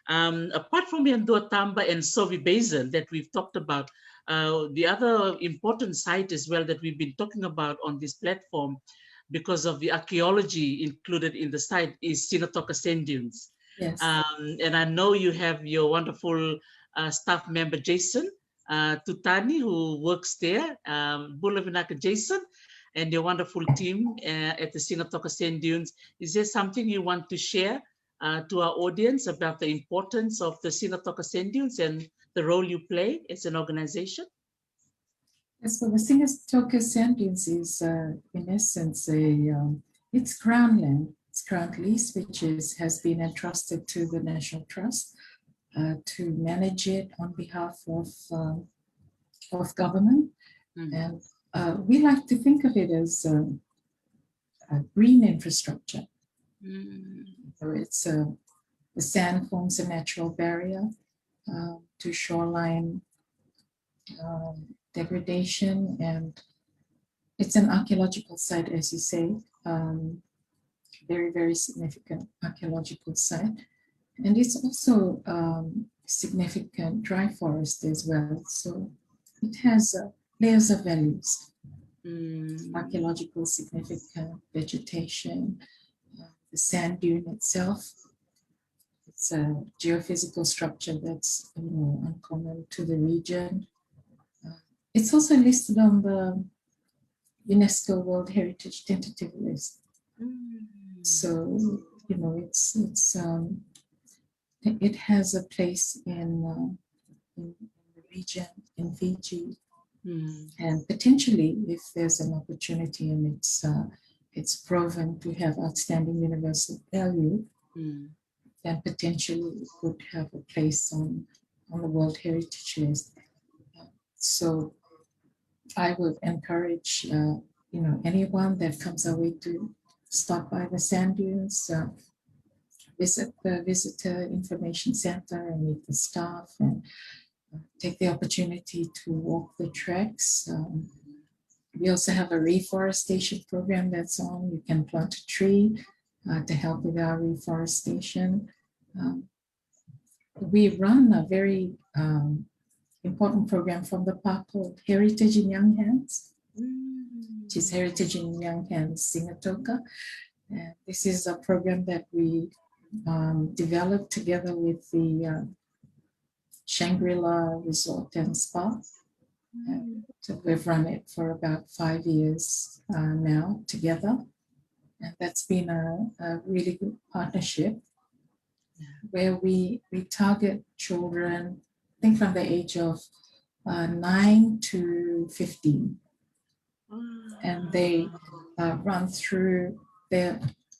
Apart from Yandua Tamba and Sovi Basin that we've talked about, the other important site as well that we've been talking about on this platform, because of the archaeology included in the site, is Sigatoka Sand Dunes. Yes. And I know you have your wonderful staff member, Jason Tutani, who works there, Bula Vinaka Jason, and your wonderful team at the Sigatoka Sand Dunes. Is there something you want to share to our audience about the importance of the Sigatoka Sand Dunes and the role you play as an organization? Yes, so the Sigatoka Sand Dunes is, in essence, it's crown land. It's crown lease, which has been entrusted to the National Trust to manage it on behalf of government. And we like to think of it as a green infrastructure. So it's the sand forms a natural barrier to shoreline degradation, and it's an archaeological site, as you say, very, very significant archaeological site. And it's also significant dry forest as well. So it has layers of values, archaeological significant vegetation, the sand dune itself. It's a geophysical structure that's, you know, uncommon to the region. It's also listed on the UNESCO World Heritage Tentative List. So, you know, it has a place in the region, in Fiji, and potentially, if there's an opportunity and it's proven to have outstanding universal value, then potentially it could have a place on the World Heritage List. So I would encourage, anyone that comes our way to stop by the sand dunes, visit the Visitor Information Center and meet the staff, and take the opportunity to walk the tracks. We also have a reforestation program that's on. You can plant a tree to help with our reforestation. We run a very important program from the park called Heritage in Young Hands, which is Heritage in Young Hands Sigatoka. And this is a program that we developed together with the Shangri-La Resort and Spa. So we've run it for about 5 years now together. And that's been a really good partnership where we target children, I think from the age of 9 to 15. And they run through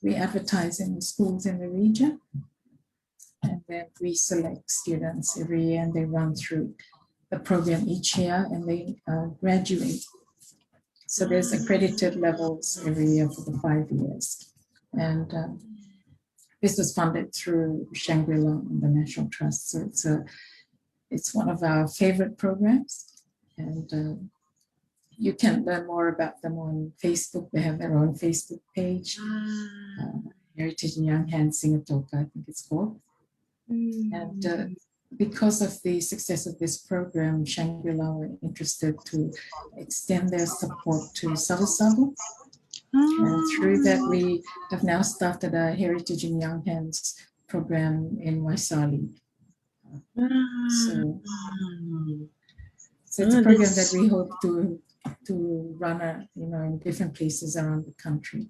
we advertise in the schools in the region. And then we select students every year and they run through the program each year and they graduate. So there's accredited levels every year for the 5 years. And this was funded through Shangri-La and the National Trust. So it's one of our favorite programs. And you can learn more about them on Facebook. They have their own Facebook page, Heritage in Young Hands Sigatoka, I think it's called. And because of the success of this program, Shangri-La were interested to extend their support to Savu. And through that, we have now started a Heritage in Young Hands program in Waisali. So it's a program that we hope to run in different places around the country.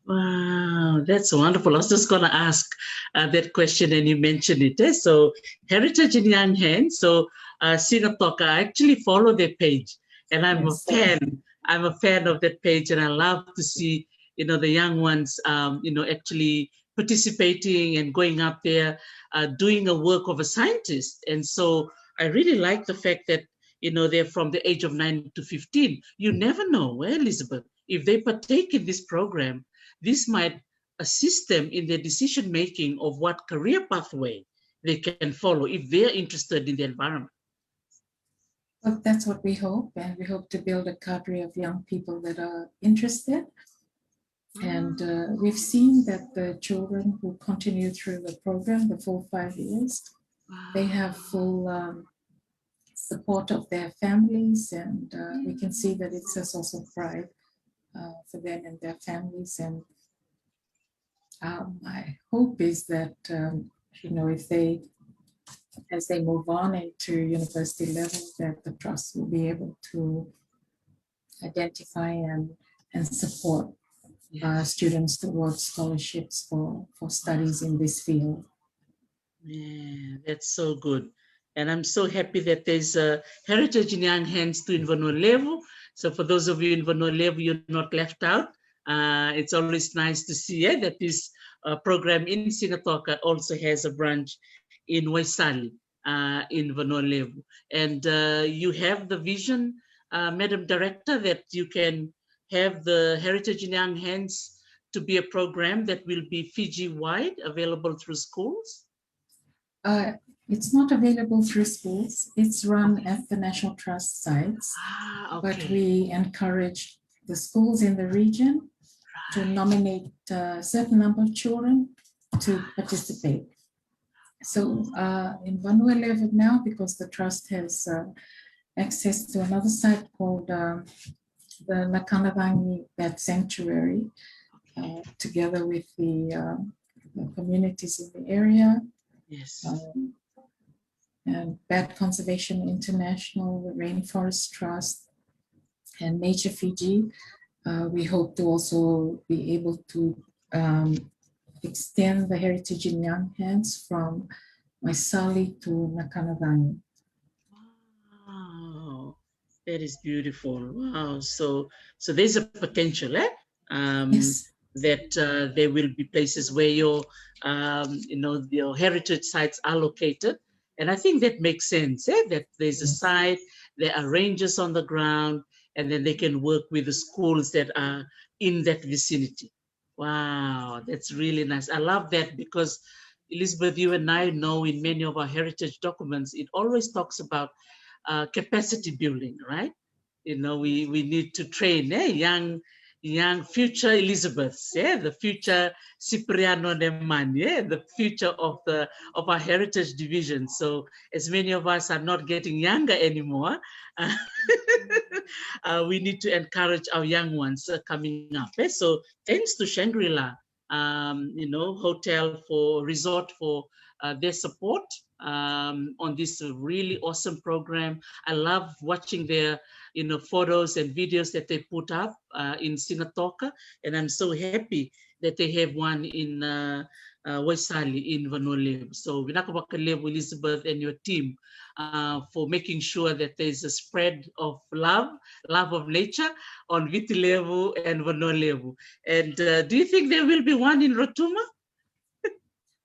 Wow, that's wonderful. I was just going to ask that question and you mentioned it. So Heritage in Young Hands. So Sigatoka, I actually follow their page and I'm a fan. I'm a fan of that page and I love to see, the young ones, actually participating and going up there, doing a work of a scientist. And so I really like the fact that, they're from the age of 9 to 15. You never know, Elizabeth, if they partake in this program, this might assist them in their decision-making of what career pathway they can follow if they're interested in the environment. Well, that's what we hope, and we hope to build a cadre of young people that are interested. And we've seen that the children who continue through the program, the full 5 years, they have full support of their families, and we can see that it's a source of pride for them and their families. And my hope is that, if as they move on into university level, that the trust will be able to identify and support students towards scholarships for studies in this field. Yeah, that's so good. And I'm so happy that there's a Heritage in Young Hands too in Vanua. So for those of you in Vanua, you're not left out. It's always nice to see that this program in Sigatoka also has a branch in Waisali, in Vanua. And you have the vision, Madam Director, that you can have the Heritage in Young Hands to be a program that will be Fiji-wide, available through schools? It's not available through schools. It's run at the National Trust sites, but we encourage the schools in the region to nominate a certain number of children to participate. So in Vanua now, because the trust has access to another site called the Nakanavangi Bat Sanctuary, together with the communities in the area. Yes. And Bat Conservation International, the Rainforest Trust, and Nature Fiji. We hope to also be able to extend the Heritage in Young Hands from Waisali to Nakanavangi. Wow, that is beautiful. Wow, so there's a potential, Yes. that there will be places where your heritage sites are located. And I think that makes sense, that there's a site, there are rangers on the ground, and then they can work with the schools that are in that vicinity. Wow, that's really nice. I love that because Elizabeth, you and I know in many of our heritage documents, it always talks about capacity building, right? You know, we need to train young future Elizabeths, yeah, the future Cipriano Neman, yeah, the future of our heritage division. So as many of us are not getting younger anymore, uh, we need to encourage our young ones coming up. Eh? So thanks to Shangri-La, you know, hotel for resort for their support on this really awesome program. I love watching their, you know, photos and videos that they put up in Sigatoka, and I'm so happy that they have one in Waisali in Vanua. So Vinaka Elizabeth and your team for making sure that there's a spread of love of nature on Viti level and Vanua level. And do you think there will be one in Rotuma?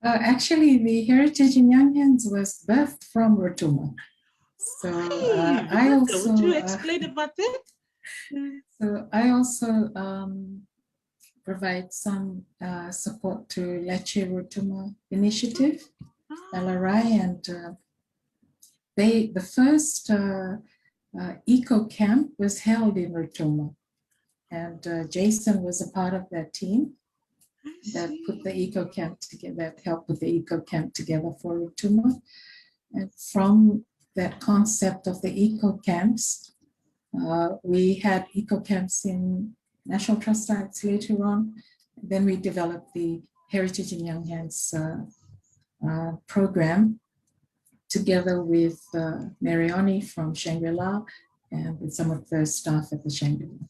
Actually, the Heritage in Young Hands was birthed from Rotuma. So Hey, I Vinaka, also would you explain about that? so I also provide some support to Leche Rotuma initiative, LRI, and the first eco camp was held in Rotuma, and Jason was a part of that team that put the eco camp together, that helped put the eco camp together for Rotuma. And from that concept of the eco camps, we had eco camps in National Trust sites later on. Then we developed the Heritage in Young Hands program together with Marioni from Shangri-La and with some of the staff at the Shangri-La.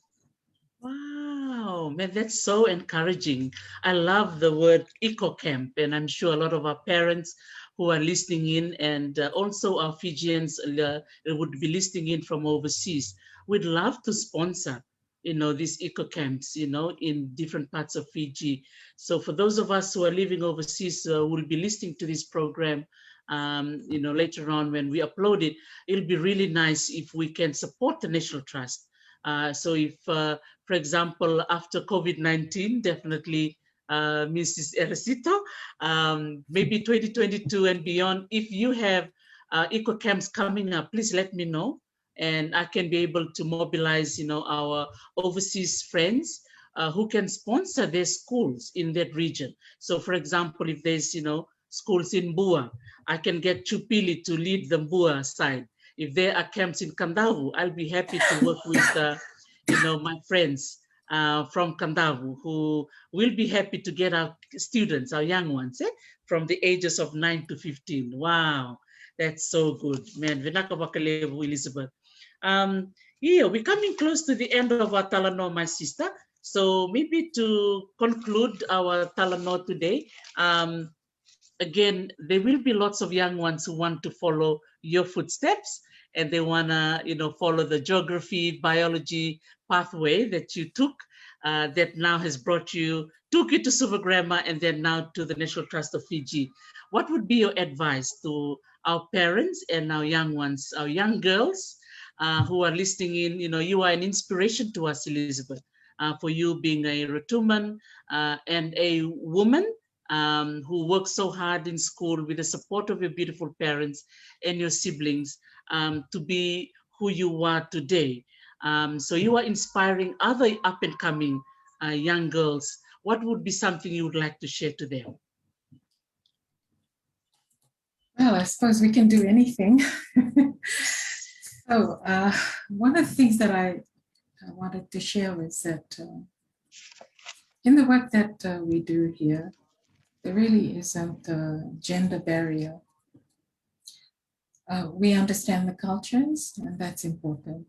Wow, man, that's so encouraging. I love the word eco camp, and I'm sure a lot of our parents who are listening in, and also our Fijians would be listening in from overseas. We'd love to sponsor, you know, these eco camps, you know, in different parts of Fiji. So for those of us who are living overseas, will be listening to this program. You know, later on when we upload it, it'll be really nice if we can support the National Trust. So if, for example, after COVID-19, definitely Mrs. Erasito, maybe 2022 and beyond, if you have eco camps coming up, please let me know. And I can be able to mobilize, you know, our overseas friends who can sponsor their schools in that region. So for example, if there's, you know, schools in Bua, I can get Chupili to lead the Bua side. If there are camps in Kandavu, I'll be happy to work with, you know, my friends from Kandavu who will be happy to get our students, our young ones, from the ages of 9 to 15. Wow, that's so good, man. Vinaka vakalevu, Elizabeth. Yeah, we're coming close to the end of our talanoa, my sister. So maybe to conclude our talanoa today, again, there will be lots of young ones who want to follow your footsteps, and they want to, you know, follow the geography, biology pathway that you took, that now has took you to Silvergramma and then now to the National Trust of Fiji. What would be your advice to our parents and our young ones, our young girls who are listening in? You know, you are an inspiration to us, Elizabeth, for you being a Rotuman and a woman who worked so hard in school with the support of your beautiful parents and your siblings to be who you are today. So you are inspiring other up and coming young girls. What would be something you would like to share to them? Well, I suppose we can do anything. So one of the things that I wanted to share was that in the work that we do here, there really isn't a gender barrier. We understand the cultures, and that's important.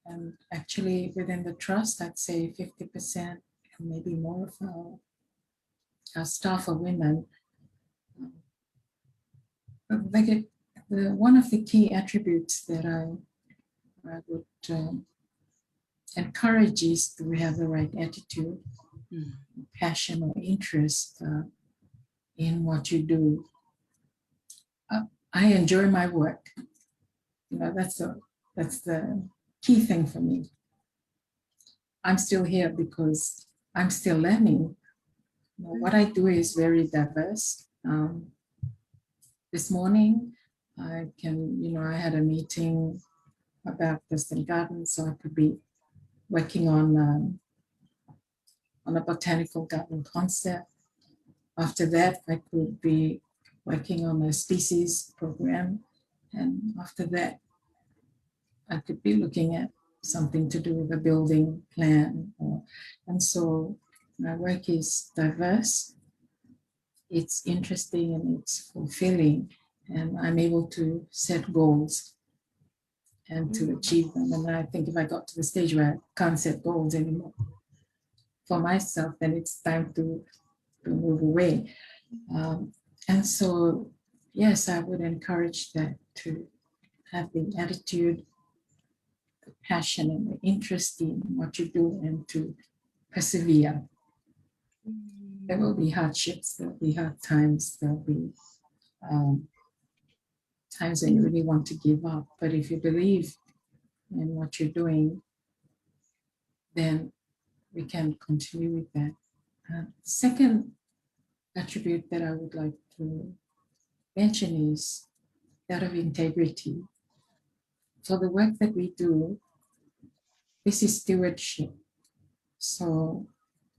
And actually, within the trust, I'd say 50% and maybe more of our staff are women. But one of the key attributes that I would encourage is that we have the right attitude, passion, or interest in what you do. I enjoy my work. You know, that's the key thing for me. I'm still here because I'm still learning. What I do is very diverse. This morning, I had a meeting about this in garden, so I could be working on a botanical garden concept. After that, I could be working on a species program. And after that, I could be looking at something to do with a building plan. And so my work is diverse. It's interesting and it's fulfilling. And I'm able to set goals and to achieve them. And I think if I got to the stage where I can't set goals anymore for myself, then it's time to move away. And so, yes, I would encourage that, to have the attitude, the passion, and the interest in what you do, and to persevere. There will be hardships, there will be hard times, there will be times when you really want to give up. But if you believe in what you're doing, then we can continue with that. Second attribute that I would like to mention is that of integrity. For the work that we do, this is stewardship. So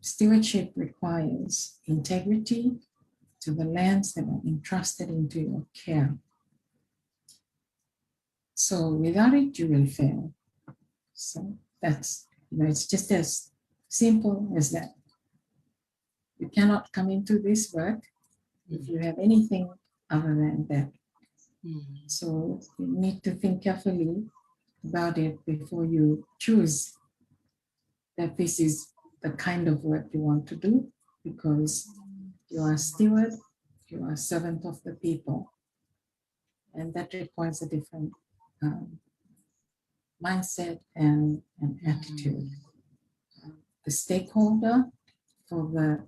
stewardship requires integrity to the lands that are entrusted into your care. So without it, you will fail. So that's, it's just as simple as that. You cannot come into this work if you have anything other than that. So you need to think carefully about it before you choose that this is the kind of work you want to do, because you are a steward, you are a servant of the people, and that requires a different mindset and attitude. The stakeholder for the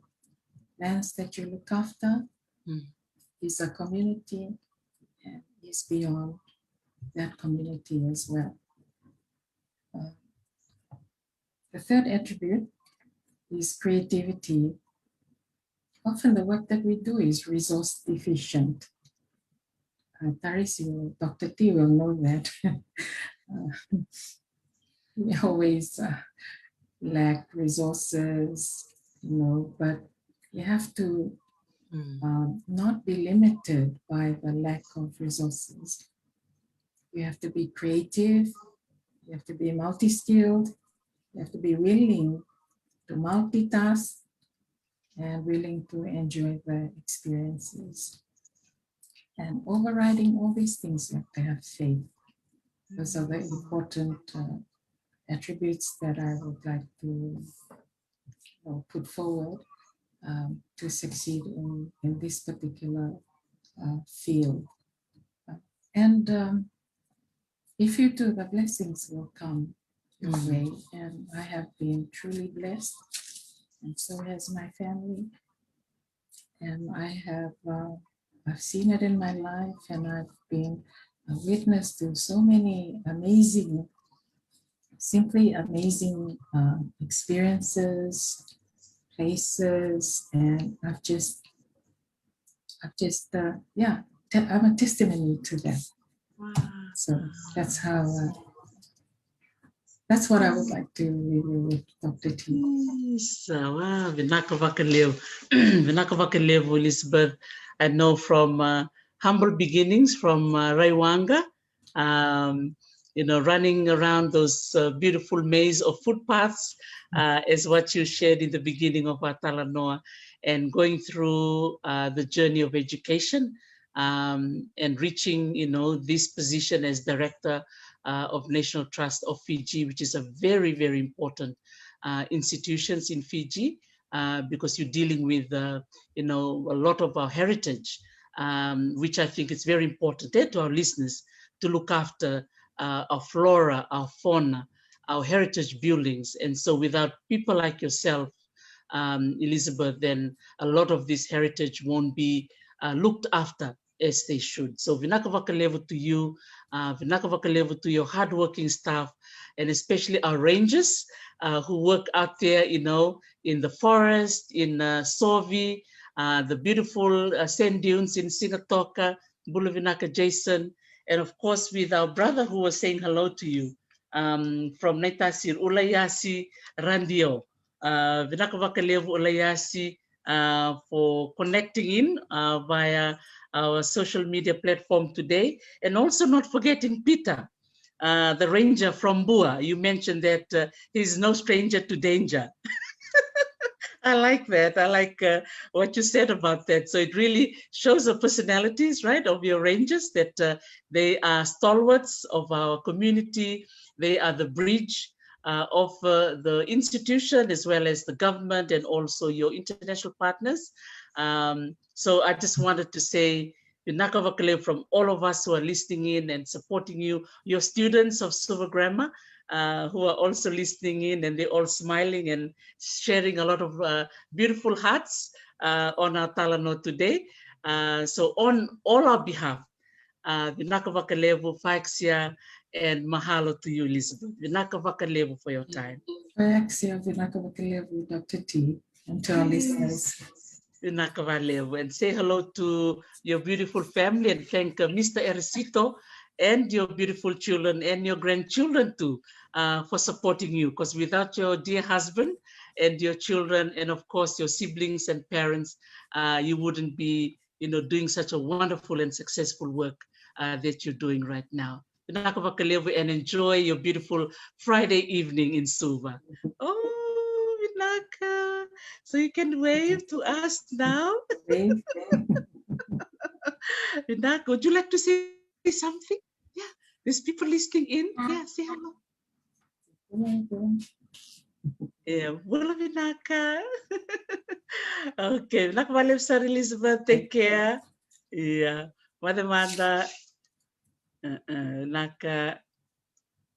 lands that you look after is a community, and is beyond that community as well. The third attribute is creativity. Often the work that we do is resource deficient. Dr. T will know that. We always lack resources, but you have to not be limited by the lack of resources. You have to be creative, you have to be multi-skilled, you have to be willing to multitask and willing to enjoy the experiences. And overriding all these things, you have to have faith. Those are the important attributes that I would like to put forward to succeed in this particular field. And if you do, the blessings will come your way. And I have been truly blessed, and so has my family. And I have I've seen it in my life, and I've been a witness to so many amazing, simply amazing experiences, places, and I'm a testimony to that. Wow. So that's how, that's what I would like to review with Dr. T. Yes, wow, Vinaka vakalevu. Vinaka vakalevu, Elizabeth. I know from humble beginnings from Raiwanga, running around those beautiful maze of footpaths, as what you shared in the beginning of veitalanoa, and going through the journey of education, and reaching, this position as director of National Trust of Fiji, which is a very, very important institutions in Fiji, because you're dealing with, a lot of our heritage, which I think is very important to our listeners to look after our flora, our fauna, our heritage buildings. And so without people like yourself, Elizabeth, then a lot of this heritage won't be looked after as they should. So Vinaka vakalevu to you, Vinaka vakalevu to your hardworking staff, and especially our rangers who work out there, you know, in the forest, in Sovi, the beautiful sand dunes in Sigatoka, Bula Vinaka Jason, and of course with our brother who was saying hello to you from Naitasir Ulayasi Randio. Vinaka vakalevu Ulayasi for connecting in via our social media platform today. And also not forgetting Peter, the ranger from Bua. You mentioned that he's no stranger to danger. I like that. I like what you said about that. So it really shows the personalities, right, of your rangers, that they are stalwarts of our community. They are the bridge of the institution as well as the government and also your international partners. So I just wanted to say, Vinaka vakalevu from all of us who are listening in and supporting you, your students of Silver Grammar, who are also listening in, and they're all smiling and sharing a lot of beautiful hearts on our talanoa today. So on all our behalf, Vinaka vakalevu, Faixia, and mahalo to you, Elizabeth. Vinaka vakalevu for your time. Faixia, Vinaka vakalevu, Dr. T, and to our listeners. Vinaka vakalevu, and say hello to your beautiful family and thank Mr. Erasito and your beautiful children and your grandchildren too for supporting you, because without your dear husband and your children and of course your siblings and parents, you wouldn't be, you know, doing such a wonderful and successful work that you're doing right now. Vinaka vakalevu, and enjoy your beautiful Friday evening in Suva. Oh, Vinaka, so you can wave to us now. Vinaka, would you like to say something? Yeah, there's people listening in. Yeah, say hello. Yeah, Bula Vinaka. Okay, Vinaka Valeu, Sara Elizabeth, take care. Yeah, Mada Vinaka.